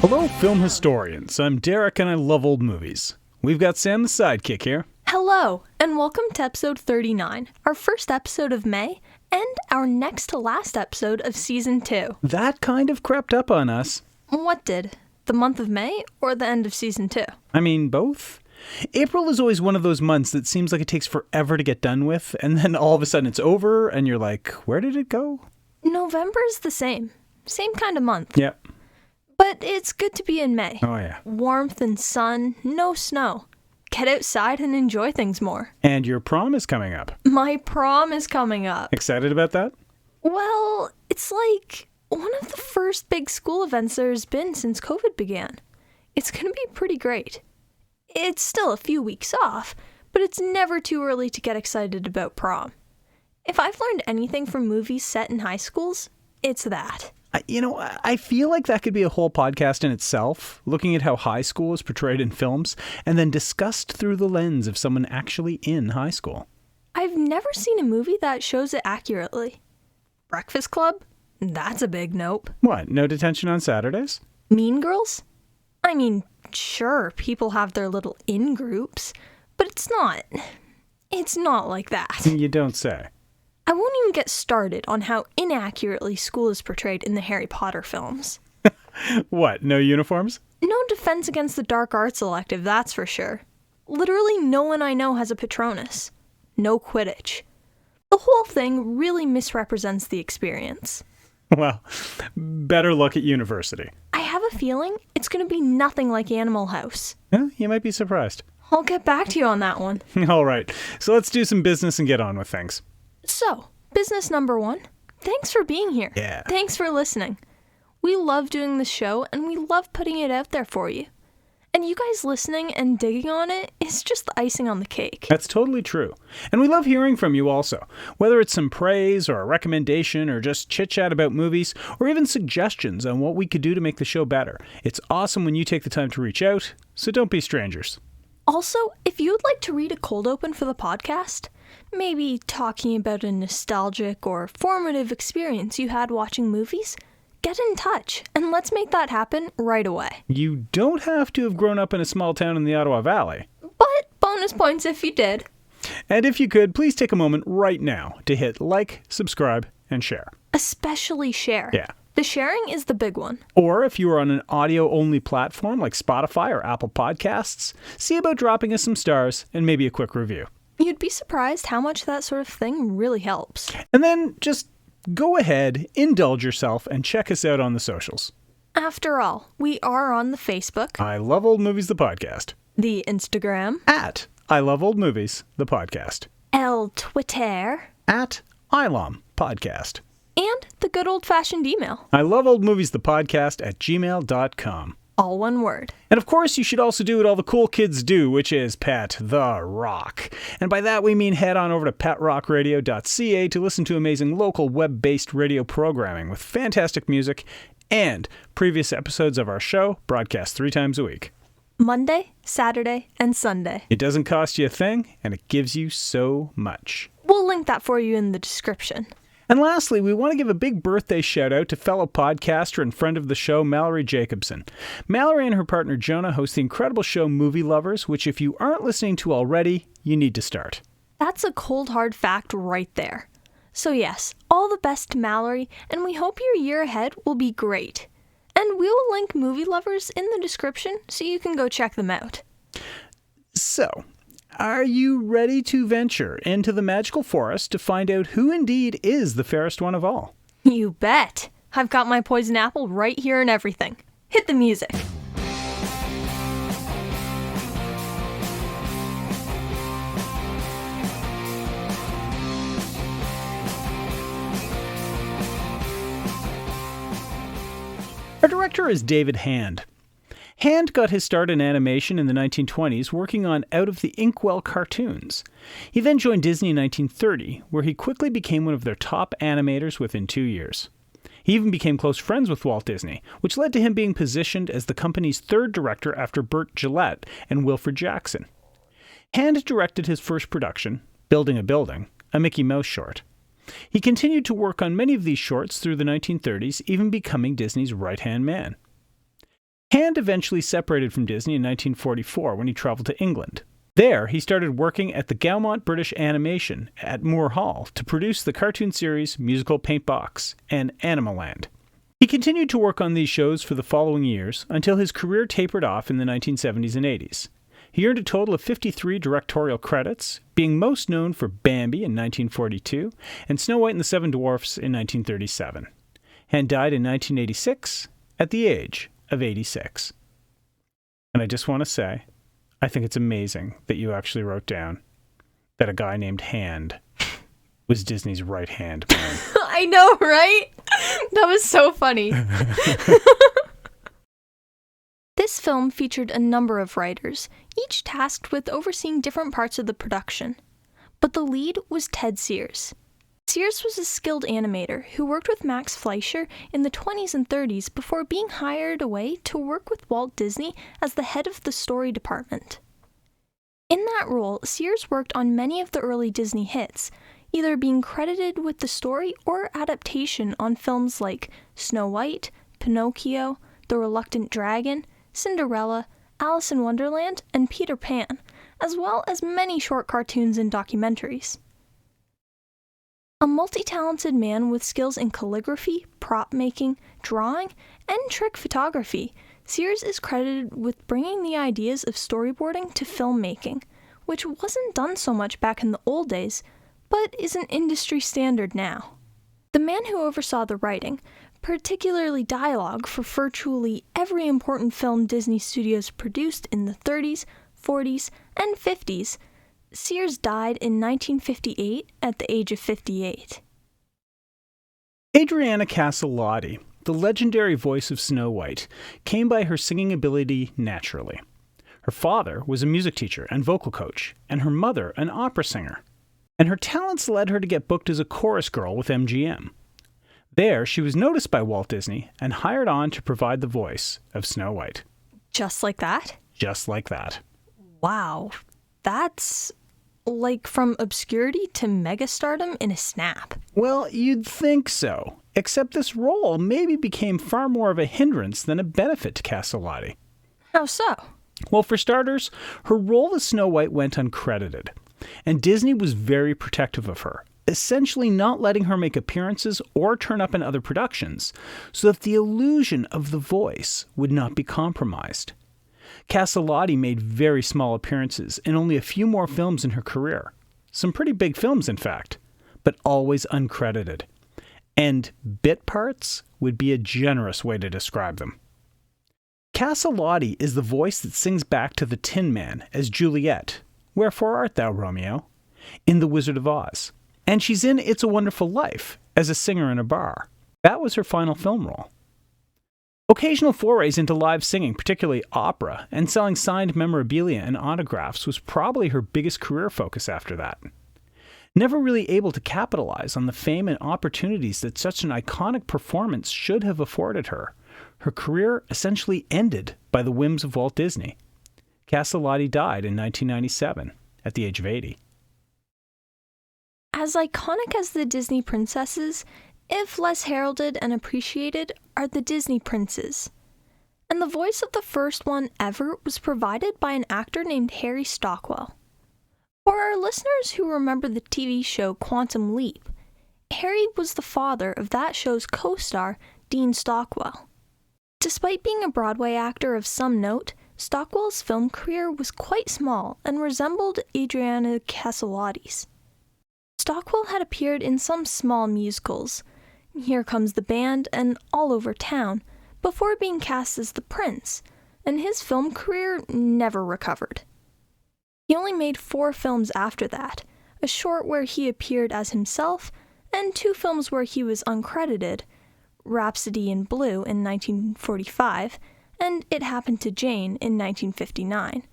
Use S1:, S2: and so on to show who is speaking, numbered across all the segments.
S1: Hello, film historians. I'm Derek and I love old movies. We've got Sam the sidekick here.
S2: Hello, and welcome to episode 39, our first episode of May, and our next to last episode of season 2.
S1: That kind of crept up on us.
S2: What did? The month of May or the end of season 2?
S1: I mean, both. April is always one of those months that seems like it takes forever to get done with, and then all of a sudden it's over, and you're like, where did it go?
S2: November's the same. Same kind of month.
S1: Yep.
S2: But it's good to be in May.
S1: Oh, yeah.
S2: Warmth and sun, no snow. Get outside and enjoy things more.
S1: And your prom is coming up.
S2: My prom is coming up.
S1: Excited about that?
S2: Well, it's like one of the first big school events there's been since COVID began. It's going to be pretty great. It's still a few weeks off, but it's never too early to get excited about prom. If I've learned anything from movies set in high schools, it's that.
S1: I feel like that could be a whole podcast in itself, looking at how high school is portrayed in films, and then discussed through the lens of someone actually in high school.
S2: I've never seen a movie that shows it accurately. Breakfast Club? That's a big nope.
S1: What, no detention on Saturdays?
S2: Mean Girls? I mean, sure, people have their little in-groups, but it's not like that.
S1: You don't say.
S2: I won't even get started on how inaccurately school is portrayed in the Harry Potter films.
S1: What, no uniforms?
S2: No defense against the dark arts elective, that's for sure. Literally no one I know has a Patronus. No Quidditch. The whole thing really misrepresents the experience.
S1: Well, better luck at university.
S2: I have a feeling it's going to be nothing like Animal House.
S1: You might be surprised.
S2: I'll get back to you on that one.
S1: All right, so let's do some business and get on with things.
S2: So, business number 1. Thanks for being here.
S1: Yeah.
S2: Thanks for listening. We love doing the show and we love putting it out there for you. And you guys listening and digging on it is just the icing on the cake.
S1: That's totally true. And we love hearing from you also. Whether it's some praise or a recommendation or just chit-chat about movies or even suggestions on what we could do to make the show better. It's awesome when you take the time to reach out, so don't be strangers.
S2: Also, if you would like to read a cold open for the podcast, maybe talking about a nostalgic or formative experience you had watching movies, get in touch and let's make that happen right away.
S1: You don't have to have grown up in a small town in the Ottawa Valley.
S2: But bonus points if you did.
S1: And if you could, please take a moment right now to hit like, subscribe, and share.
S2: Especially share.
S1: Yeah.
S2: The sharing is the big one.
S1: Or if you are on an audio-only platform like Spotify or Apple Podcasts, see about dropping us some stars and maybe a quick review.
S2: You'd be surprised how much that sort of thing really helps.
S1: And then just go ahead, indulge yourself, and check us out on the socials.
S2: After all, we are on the Facebook,
S1: I Love Old Movies, the podcast.
S2: the Instagram,
S1: At I Love Old Movies, the podcast.
S2: el Twitter,
S1: At ILOM podcast.
S2: and the good old-fashioned email.
S1: I Love Old Movies, the podcast at gmail.com.
S2: All one word.
S1: And of course, you should also do what all the cool kids do, which is pet the rock. And by that, we mean head on over to petrockradio.ca to listen to amazing local web-based radio programming with fantastic music and previous episodes of our show broadcast 3 times a week.
S2: Monday, Saturday, and Sunday.
S1: It doesn't cost you a thing, and it gives you so much.
S2: We'll link that for you in the description.
S1: And lastly, we want to give a big birthday shout out to fellow podcaster and friend of the show, Mallory Jacobson. Mallory and her partner Jonah host the incredible show Movie Lovers, which if you aren't listening to already, you need to start.
S2: That's a cold hard fact right there. So yes, all the best to Mallory, and we hope your year ahead will be great. And we will link Movie Lovers in the description so you can go check them out.
S1: So, are you ready to venture into the magical forest to find out who indeed is the fairest one of all?
S2: You bet. I've got my poison apple right here and everything. Hit the music.
S1: Our director is David Hand. Hand got his start in animation in the 1920s working on Out of the Inkwell cartoons. He then joined Disney in 1930, where he quickly became one of their top animators within 2 years. He even became close friends with Walt Disney, which led to him being positioned as the company's third director after Burt Gillette and Wilfred Jackson. Hand directed his first production, Building a Building, a Mickey Mouse short. He continued to work on many of these shorts through the 1930s, even becoming Disney's right-hand man. Hand eventually separated from Disney in 1944 when he traveled to England. There, he started working at the Gaumont British Animation at Moore Hall to produce the cartoon series Musical Paint Box and Animaland. He continued to work on these shows for the following years until his career tapered off in the 1970s and 80s. He earned a total of 53 directorial credits, being most known for Bambi in 1942 and Snow White and the Seven Dwarfs in 1937. Hand died in 1986 at the age of 86. And I just want to say, I think it's amazing that you actually wrote down that a guy named Hand was Disney's right-hand man.
S2: I know, right? That was so funny. This film featured a number of writers, each tasked with overseeing different parts of the production. But the lead was Ted Sears. Sears was a skilled animator who worked with Max Fleischer in the 20s and 30s before being hired away to work with Walt Disney as the head of the story department. In that role, Sears worked on many of the early Disney hits, either being credited with the story or adaptation on films like Snow White, Pinocchio, The Reluctant Dragon, Cinderella, Alice in Wonderland, and Peter Pan, as well as many short cartoons and documentaries. A multi-talented man with skills in calligraphy, prop making, drawing, and trick photography, Sears is credited with bringing the ideas of storyboarding to filmmaking, which wasn't done so much back in the old days, but is an industry standard now. The man who oversaw the writing, particularly dialogue for virtually every important film Disney Studios produced in the 30s, 40s, and 50s, Sears died in 1958 at the age of 58.
S1: Adriana Caselotti, the legendary voice of Snow White, came by her singing ability naturally. Her father was a music teacher and vocal coach, and her mother an opera singer. And her talents led her to get booked as a chorus girl with MGM. There, she was noticed by Walt Disney and hired on to provide the voice of Snow White.
S2: Just like that?
S1: Just like that.
S2: Wow. That's like from obscurity to megastardom in a snap.
S1: Well, you'd think so. Except this role maybe became far more of a hindrance than a benefit to Caselotti.
S2: How so?
S1: Well, for starters, her role as Snow White went uncredited. And Disney was very protective of her, essentially not letting her make appearances or turn up in other productions, so that the illusion of the voice would not be compromised. Caselotti made very small appearances in only a few more films in her career. Some pretty big films, in fact, but always uncredited. And bit parts would be a generous way to describe them. Caselotti is the voice that sings back to the Tin Man as Juliet, "Wherefore art thou, Romeo?" in The Wizard of Oz. And she's in It's a Wonderful Life as a singer in a bar. That was her final film role. Occasional forays into live singing, particularly opera, and selling signed memorabilia and autographs was probably her biggest career focus after that. Never really able to capitalize on the fame and opportunities that such an iconic performance should have afforded her, her career essentially ended by the whims of Walt Disney. Caselotti died in 1997 at the age of 80.
S2: As iconic as the Disney princesses, if less heralded and appreciated, are the Disney princes. And the voice of the first one ever was provided by an actor named Harry Stockwell. For our listeners who remember the TV show Quantum Leap, Harry was the father of that show's co-star, Dean Stockwell. Despite being a Broadway actor of some note, Stockwell's film career was quite small and resembled Adriana Caselotti's. Stockwell had appeared in some small musicals, Here Comes the Band and All Over Town, before being cast as the prince, and his film career never recovered. He only made 4 films after that, a short where he appeared as himself, and 2 films where he was uncredited, Rhapsody in Blue in 1945, and It Happened to Jane in 1959.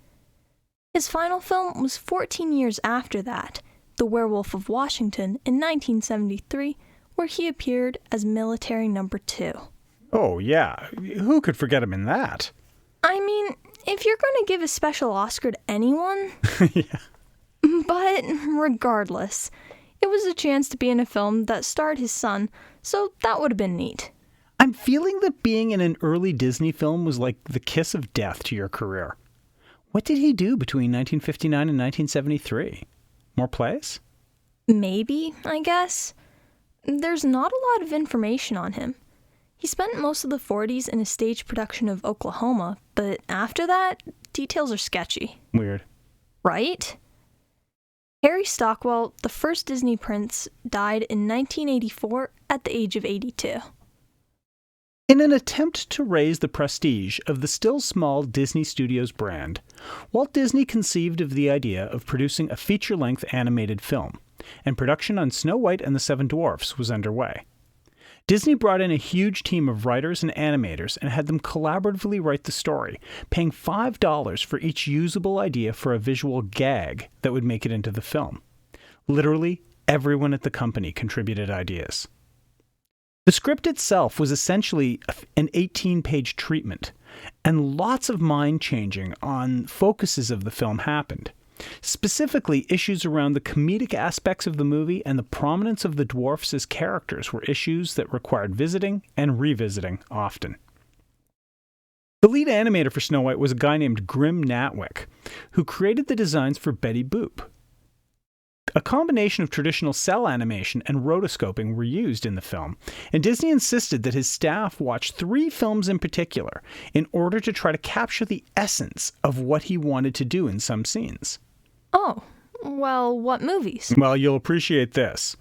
S2: His final film was 14 years after that, The Werewolf of Washington in 1973, where he appeared as Military Number 2.
S1: Oh, yeah. Who could forget him in that?
S2: I mean, if you're going to give a special Oscar to anyone...
S1: Yeah.
S2: But regardless, it was a chance to be in a film that starred his son, so that would have been neat.
S1: I'm feeling that being in an early Disney film was like the kiss of death to your career. What did he do between 1959 and 1973? More plays?
S2: Maybe, I guess. There's not a lot of information on him. He spent most of the 40s in a stage production of Oklahoma, but after that, details are sketchy.
S1: Weird.
S2: Right? Harry Stockwell, the first Disney prince, died in 1984 at the age of 82.
S1: In an attempt to raise the prestige of the still small Disney Studios brand, Walt Disney conceived of the idea of producing a feature-length animated film, and production on Snow White and the Seven Dwarfs was underway. Disney brought in a huge team of writers and animators and had them collaboratively write the story, paying $5 for each usable idea for a visual gag that would make it into the film. Literally, everyone at the company contributed ideas. The script itself was essentially an 18-page treatment, and lots of mind-changing on focuses of the film happened. Specifically, issues around the comedic aspects of the movie and the prominence of the dwarfs as characters were issues that required visiting and revisiting often. The lead animator for Snow White was a guy named Grim Natwick, who created the designs for Betty Boop. A combination of traditional cell animation and rotoscoping were used in the film, and Disney insisted that his staff watch 3 films in particular in order to try to capture the essence of what he wanted to do in some scenes.
S2: Oh, well, what movies?
S1: Well, you'll appreciate this.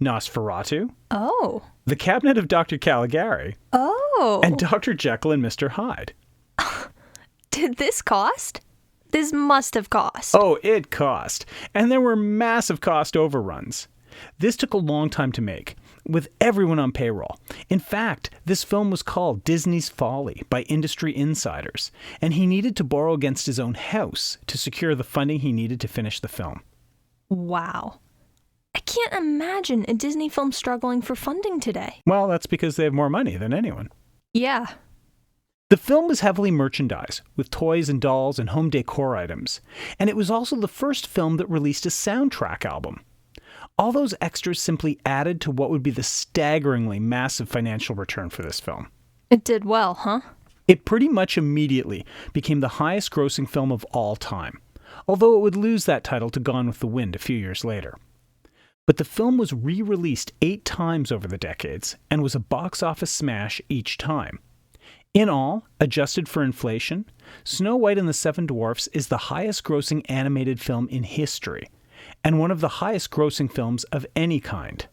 S1: Nosferatu.
S2: Oh.
S1: The Cabinet of Dr. Caligari.
S2: Oh.
S1: And Dr. Jekyll and Mr. Hyde.
S2: Did this cost? This must have cost.
S1: Oh, it cost. And there were massive cost overruns. This took a long time to make, with everyone on payroll. In fact, this film was called Disney's Folly by industry insiders, and he needed to borrow against his own house to secure the funding he needed to finish the film.
S2: Wow. I can't imagine a Disney film struggling for funding today.
S1: Well, that's because they have more money than anyone.
S2: Yeah.
S1: The film was heavily merchandised, with toys and dolls and home decor items, and it was also the first film that released a soundtrack album. All those extras simply added to what would be the staggeringly massive financial return for this film.
S2: It did well, huh?
S1: It pretty much immediately became the highest-grossing film of all time, although it would lose that title to Gone with the Wind a few years later. But the film was re-released 8 times over the decades and was a box office smash each time. In all, adjusted for inflation, Snow White and the Seven Dwarfs is the highest-grossing animated film in history, and one of the highest-grossing films of any kind.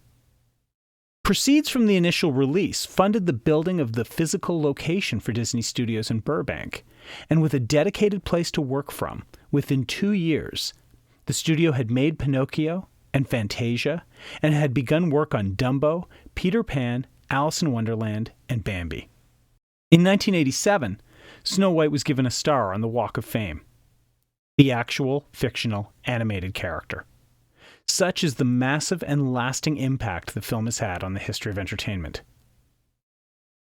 S1: Proceeds from the initial release funded the building of the physical location for Disney Studios in Burbank, and with a dedicated place to work from, within 2 years, the studio had made Pinocchio and Fantasia, and had begun work on Dumbo, Peter Pan, Alice in Wonderland, and Bambi. In 1987, Snow White was given a star on the Walk of Fame. The actual, fictional, animated character. Such is the massive and lasting impact the film has had on the history of entertainment.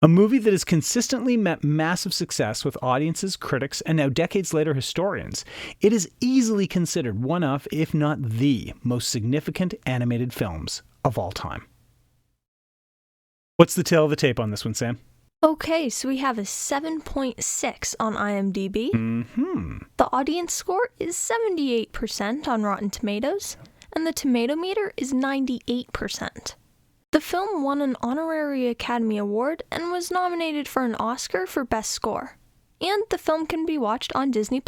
S1: A movie that has consistently met massive success with audiences, critics, and now decades later historians, it is easily considered one of, if not the, most significant animated films of all time. What's the tail of the tape on this one, Sam?
S2: Okay, so we have a 7.6 on IMDb. The audience score is 78% on Rotten Tomatoes, and the tomato meter is 98%. The film won an honorary Academy Award and was nominated for an Oscar for Best Score. And the film can be watched on Disney+.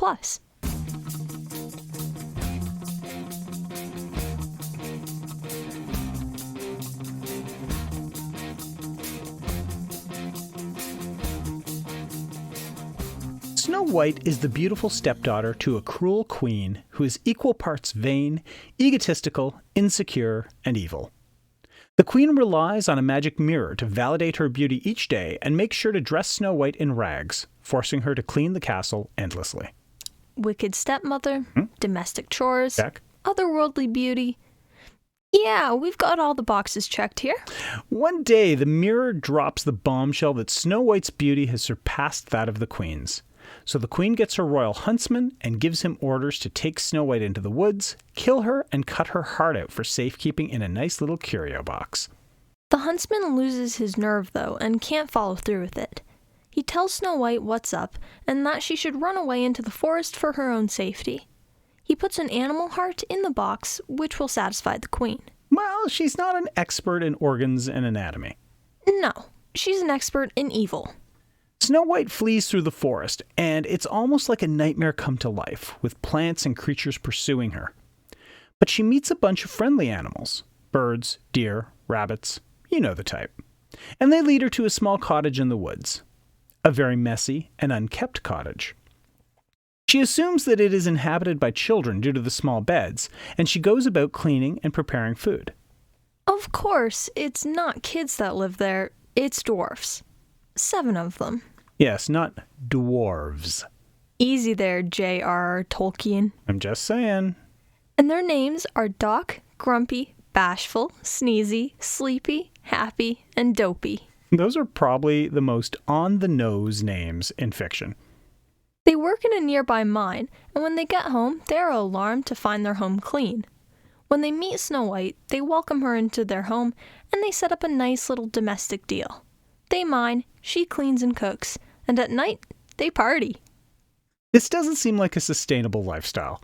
S1: Snow White is the beautiful stepdaughter to a cruel queen who is equal parts vain, egotistical, insecure, and evil. The queen relies on a magic mirror to validate her beauty each day and makes sure to dress Snow White in rags, forcing her to clean the castle endlessly.
S2: Wicked stepmother, domestic chores,
S1: Check.
S2: otherworldly beauty. Yeah, we've got all the boxes checked here.
S1: One day, the mirror drops the bombshell that Snow White's beauty has surpassed that of the queen's. So the queen gets her royal huntsman and gives him orders to take Snow White into the woods, kill her, and cut her heart out for safekeeping in a nice little curio box.
S2: The huntsman loses his nerve, though, and can't follow through with it. He tells Snow White what's up and that she should run away into the forest for her own safety. He puts an animal heart in the box, which will satisfy the queen.
S1: Well, she's not an expert in organs and anatomy.
S2: No, she's an expert in evil.
S1: Snow White flees through the forest, and it's almost like a nightmare come to life, with plants and creatures pursuing her. But she meets a bunch of friendly animals. Birds, deer, rabbits, you know the type. And they lead her to a small cottage in the woods. A very messy and unkept cottage. She assumes that it is inhabited by children due to the small beds, and she goes about cleaning and preparing food.
S2: Of course, it's not kids that live there, it's dwarfs. 7 of them.
S1: Yes, not dwarves.
S2: Easy there, J.R.R. Tolkien.
S1: I'm just saying.
S2: And their names are Doc, Grumpy, Bashful, Sneezy, Sleepy, Happy, and Dopey.
S1: Those are probably the most on-the-nose names in fiction.
S2: They work in a nearby mine, and when they get home, they are alarmed to find their home clean. When they meet Snow White, they welcome her into their home, and they set up a nice little domestic deal. They mine, she cleans and cooks, and at night, they party.
S1: This doesn't seem like a sustainable lifestyle.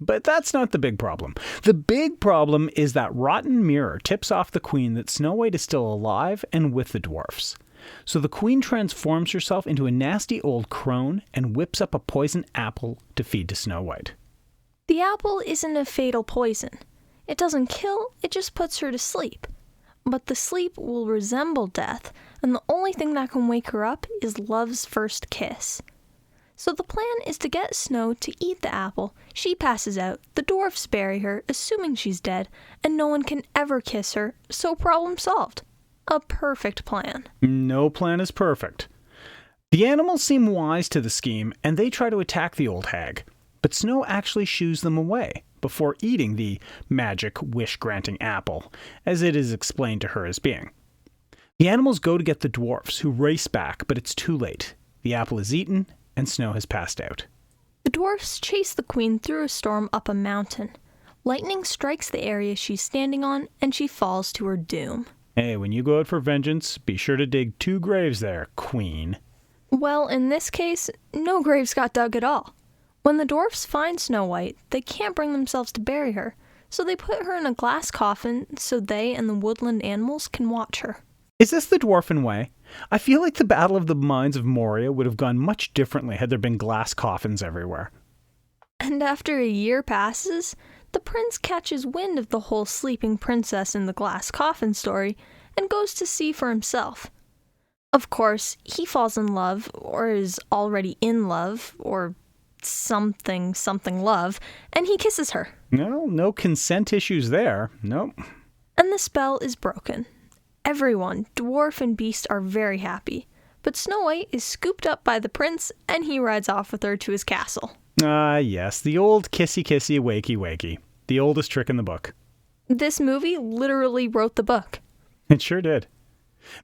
S1: But that's not the big problem. The big problem is that rotten mirror tips off the queen that Snow White is still alive and with the dwarfs. So the queen transforms herself into a nasty old crone and whips up a poison apple to feed to Snow White.
S2: The apple isn't a fatal poison. It doesn't kill, it just puts her to sleep. But the sleep will resemble death, and the only thing that can wake her up is love's first kiss. So the plan is to get Snow to eat the apple. She passes out, the dwarfs bury her, assuming she's dead, and no one can ever kiss her, so problem solved. A perfect plan.
S1: No plan is perfect. The animals seem wise to the scheme, and they try to attack the old hag. But Snow actually shoos them away before eating the magic wish-granting apple, as it is explained to her as being. The animals go to get the dwarfs, who race back, but it's too late. The apple is eaten, and Snow has passed out.
S2: The dwarfs chase the queen through a storm up a mountain. Lightning strikes the area she's standing on, and she falls to her doom.
S1: Hey, when you go out for vengeance, be sure to dig 2 graves there, queen.
S2: Well, in this case, no graves got dug at all. When the dwarfs find Snow White, they can't bring themselves to bury her, so they put her in a glass coffin so they and the woodland animals can watch her.
S1: Is this the dwarfen way? I feel like the Battle of the Mines of Moria would have gone much differently had there been glass coffins everywhere.
S2: And after a year passes, the prince catches wind of the whole sleeping princess in the glass coffin story and goes to see for himself. Of course, he falls in love, or is already in love, or something love, and he kisses her.
S1: No consent issues there. Nope.
S2: And the spell is broken. Everyone, dwarf and beast, are very happy, but Snow White is scooped up by the prince and he rides off with her to his castle.
S1: Ah, yes, the old kissy-kissy, wakey-wakey. The oldest trick in the book.
S2: This movie literally wrote the book.
S1: It sure did.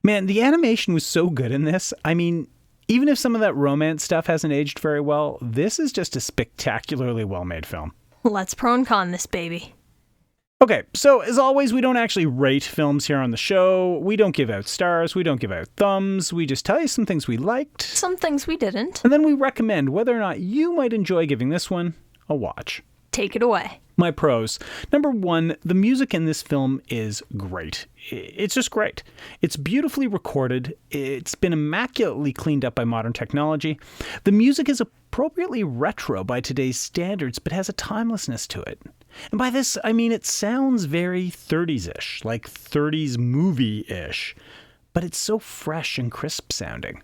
S1: Man, the animation was so good in this. I mean, even if some of that romance stuff hasn't aged very well, this is just a spectacularly well-made film.
S2: Let's pro and con this baby.
S1: Okay, so as always, we don't actually rate films here on the show. We don't give out stars. We don't give out thumbs. We just tell you some things we liked.
S2: Some things we didn't.
S1: And then we recommend whether or not you might enjoy giving this one a watch.
S2: Take it away.
S1: My pros. Number 1, the music in this film is great. It's just great. It's beautifully recorded. It's been immaculately cleaned up by modern technology. The music is appropriately retro by today's standards, but has a timelessness to it. And by this, I mean it sounds very 30s-ish, like 30s movie-ish, but it's so fresh and crisp sounding.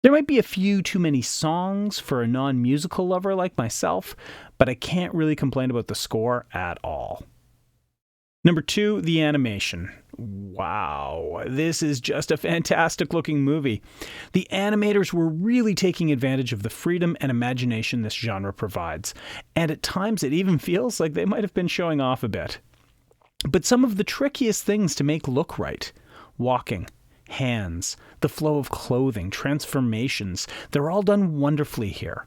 S1: There might be a few too many songs for a non-musical lover like myself, but I can't really complain about the score at all. Number 2, the animation. Wow, this is just a fantastic looking movie. The animators were really taking advantage of the freedom and imagination this genre provides, and at times it even feels like they might have been showing off a bit. But some of the trickiest things to make look right, walking, hands, the flow of clothing, transformations, they're all done wonderfully here.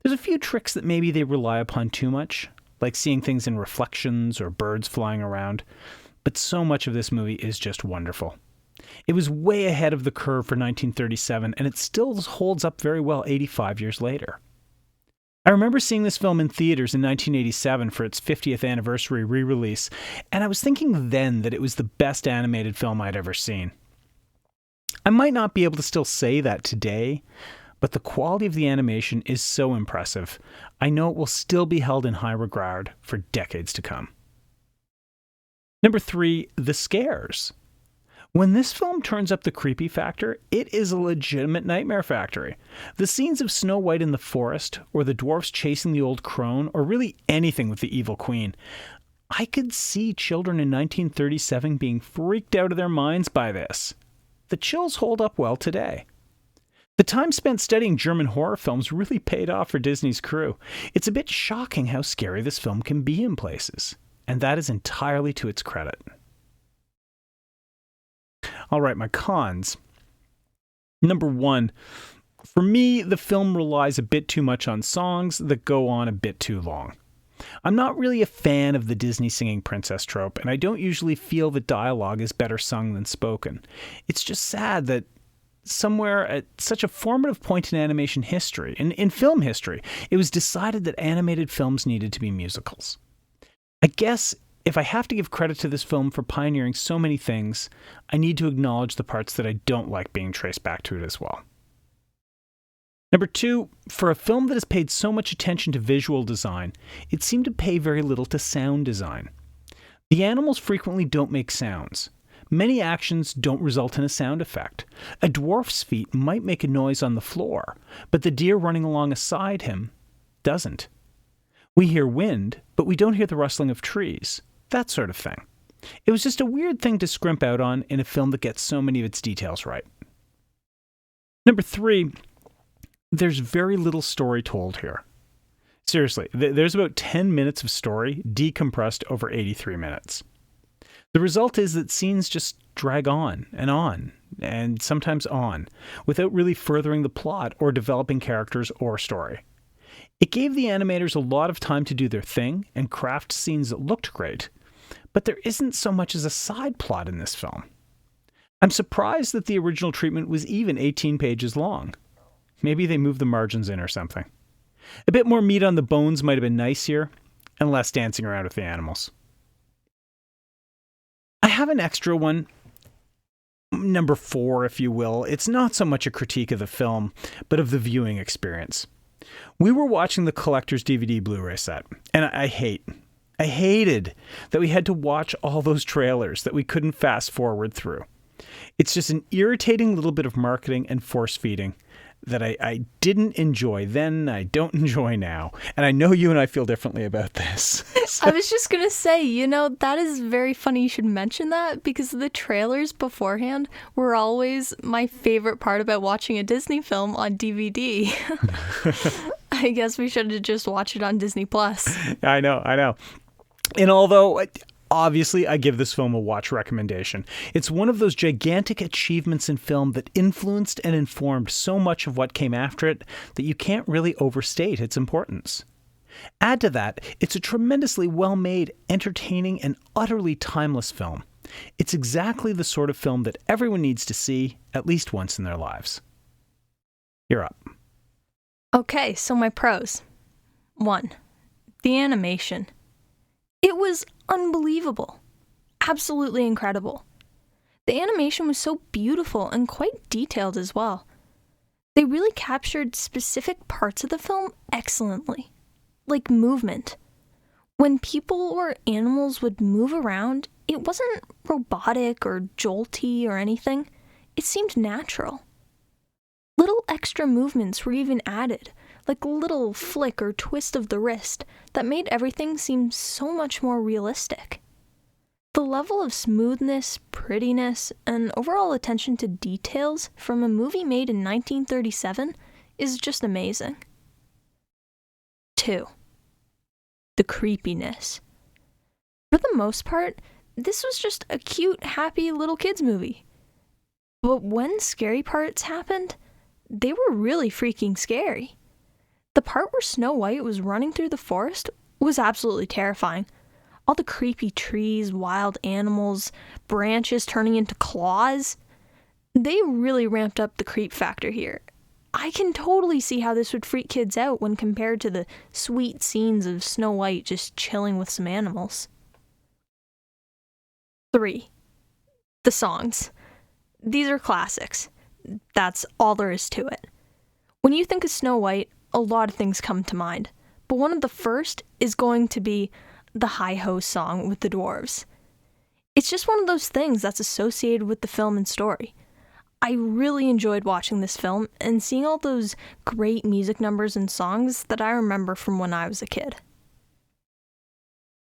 S1: There's a few tricks that maybe they rely upon too much, like seeing things in reflections or birds flying around. but so much of this movie is just wonderful. It was way ahead of the curve for 1937, and it still holds up very well 85 years later. I remember seeing this film in theaters in 1987 for its 50th anniversary re-release, and I was thinking then that it was the best animated film I'd ever seen. I might not be able to still say that today, but the quality of the animation is so impressive. I know it will still be held in high regard for decades to come. Number 3, the scares. When this film turns up the creepy factor, it is a legitimate nightmare factory. The scenes of Snow White in the forest, or the dwarfs chasing the old crone, or really anything with the evil queen, I could see children in 1937 being freaked out of their minds by this. The chills hold up well today. The time spent studying German horror films really paid off for Disney's crew. It's a bit shocking how scary this film can be in places, and that is entirely to its credit. All right, my cons. Number 1, for me, the film relies a bit too much on songs that go on a bit too long. I'm not really a fan of the Disney singing princess trope, and I don't usually feel that dialogue is better sung than spoken. It's just sad that somewhere at such a formative point in animation history, in film history, it was decided that animated films needed to be musicals. I guess if I have to give credit to this film for pioneering so many things, I need to acknowledge the parts that I don't like being traced back to it as well. Number 2, for a film that has paid so much attention to visual design, it seemed to pay very little to sound design. The animals frequently don't make sounds. Many actions don't result in a sound effect. A dwarf's feet might make a noise on the floor, but the deer running alongside him doesn't. We hear wind, but we don't hear the rustling of trees. That sort of thing. It was just a weird thing to scrimp out on in a film that gets so many of its details right. Number 3, there's very little story told here. Seriously, there's about 10 minutes of story decompressed over 83 minutes. The result is that scenes just drag on, and sometimes on, without really furthering the plot or developing characters or story. It gave the animators a lot of time to do their thing and craft scenes that looked great, but there isn't so much as a side plot in this film. I'm surprised that the original treatment was even 18 pages long. Maybe they moved the margins in or something. A bit more meat on the bones might have been nice here, and less dancing around with the animals. I have an extra one, number 4, if you will. It's not so much a critique of the film, but of the viewing experience. We were watching the collector's DVD Blu-ray set, and I hated that we had to watch all those trailers that we couldn't fast forward through. It's just an irritating little bit of marketing and force feeding that I didn't enjoy then, I don't enjoy now. And I know you and I feel differently about this.
S2: I was just going to say, that is very funny you should mention that, because the trailers beforehand were always my favorite part about watching a Disney film on DVD. I guess we should have just watched it on Disney Plus.
S1: I know. And although obviously I give this film a watch recommendation, it's one of those gigantic achievements in film that influenced and informed so much of what came after it that you can't really overstate its importance. Add to that, it's a tremendously well-made, entertaining, and utterly timeless film. It's exactly the sort of film that everyone needs to see at least once in their lives. You're up.
S2: Okay, so my pros. 1. The animation. It was unbelievable. Absolutely incredible. The animation was so beautiful and quite detailed as well. They really captured specific parts of the film excellently, like movement. When people or animals would move around, it wasn't robotic or jolty or anything. It seemed natural. Little extra movements were even added, like a little flick or twist of the wrist that made everything seem so much more realistic. The level of smoothness, prettiness, and overall attention to details from a movie made in 1937 is just amazing. 2. The creepiness. For the most part, this was just a cute, happy little kids movie. But when scary parts happened, they were really freaking scary. The part where Snow White was running through the forest was absolutely terrifying. All the creepy trees, wild animals, branches turning into claws. They really ramped up the creep factor here. I can totally see how this would freak kids out when compared to the sweet scenes of Snow White just chilling with some animals. 3. The songs. These are classics. That's all there is to it. When you think of Snow White, a lot of things come to mind, but one of the first is going to be the Hi-Ho song with the dwarves. It's just one of those things that's associated with the film and story. I really enjoyed watching this film and seeing all those great music numbers and songs that I remember from when I was a kid.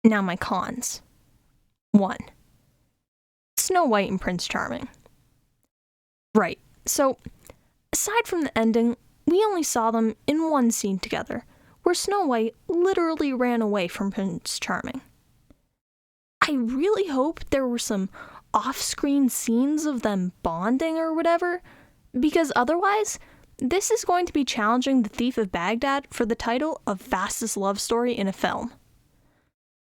S2: Now my cons. 1. Snow White and Prince Charming. Right, so aside from the ending, we only saw them in one scene together, where Snow White literally ran away from Prince Charming. I really hope there were some off-screen scenes of them bonding or whatever, because otherwise, this is going to be challenging The Thief of Baghdad for the title of fastest love story in a film.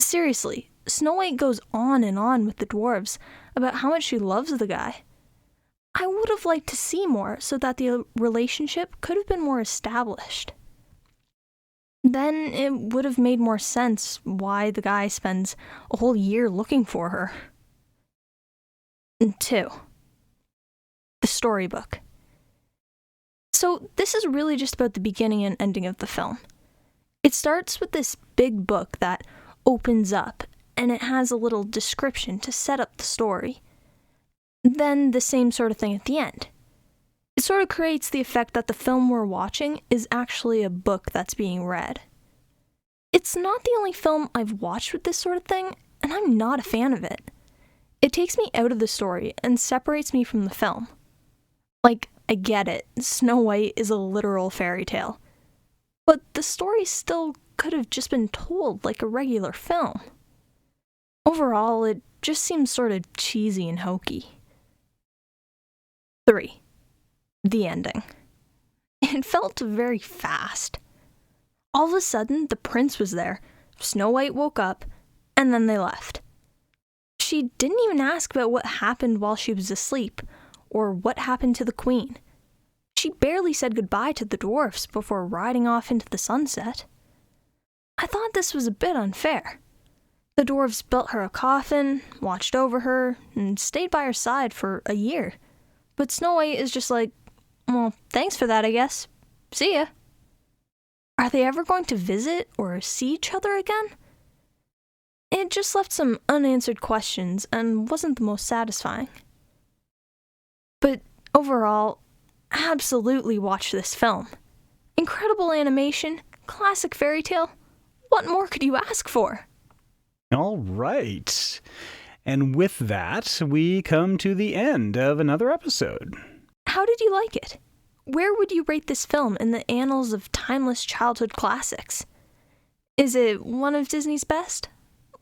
S2: Seriously, Snow White goes on and on with the dwarves about how much she loves the guy. I would have liked to see more so that the relationship could have been more established. Then it would have made more sense why the guy spends a whole year looking for her. 2. The storybook. So this is really just about the beginning and ending of the film. It starts with this big book that opens up, and it has a little description to set up the story. Then the same sort of thing at the end. It sort of creates the effect that the film we're watching is actually a book that's being read. It's not the only film I've watched with this sort of thing, and I'm not a fan of it. It takes me out of the story and separates me from the film. Like, I get it, Snow White is a literal fairy tale. But the story still could have just been told like a regular film. Overall, it just seems sort of cheesy and hokey. 3. The ending. It felt very fast. All of a sudden, the prince was there, Snow White woke up, and then they left. She didn't even ask about what happened while she was asleep, or what happened to the queen. She barely said goodbye to the dwarfs before riding off into the sunset. I thought this was a bit unfair. The dwarves built her a coffin, watched over her, and stayed by her side for a year. But Snow White is just like, well, thanks for that, I guess. See ya. Are they ever going to visit or see each other again? It just left some unanswered questions and wasn't the most satisfying. But overall, absolutely watch this film. Incredible animation, classic fairy tale. What more could you ask for?
S1: All right. And with that, we come to the end of another episode.
S2: How did you like it? Where would you rate this film in the annals of timeless childhood classics? Is it one of Disney's best?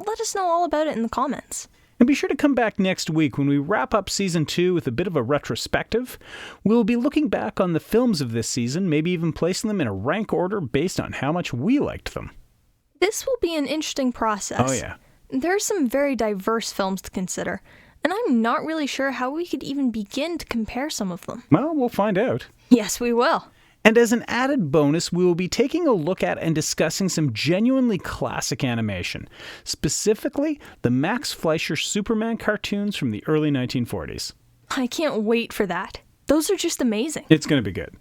S2: Let us know all about it in the comments.
S1: And be sure to come back next week when we wrap up Season 2 with a bit of a retrospective. We'll be looking back on the films of this season, maybe even placing them in a rank order based on how much we liked them.
S2: This will be an interesting process.
S1: Oh, yeah.
S2: There are some very diverse films to consider, and I'm not really sure how we could even begin to compare some of them.
S1: Well, we'll find out.
S2: Yes, we will.
S1: And as an added bonus, we will be taking a look at and discussing some genuinely classic animation, specifically the Max Fleischer Superman cartoons from the early 1940s.
S2: I can't wait for that. Those are just amazing.
S1: It's going to be good.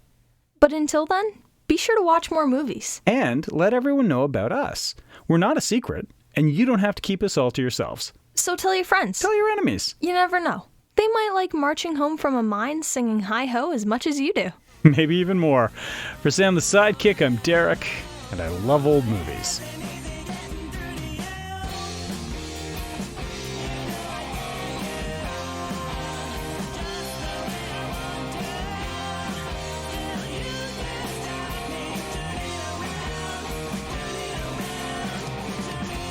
S2: But until then, be sure to watch more movies.
S1: And let everyone know about us. We're not a secret, and you don't have to keep us all to yourselves.
S2: So tell your friends.
S1: Tell your enemies.
S2: You never know. They might like marching home from a mine singing Hi-Ho as much as you do.
S1: Maybe even more. For Sam the Sidekick, I'm Derek, and I love old movies.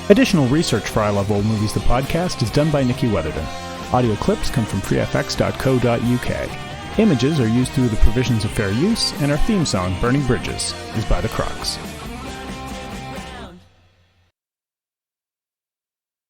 S1: Additional research for I Love Old Movies, the podcast, is done by Nikki Weatherden. Audio clips come from freefx.co.uk. Images are used through the provisions of fair use, and our theme song, Burning Bridges, is by The Crocs.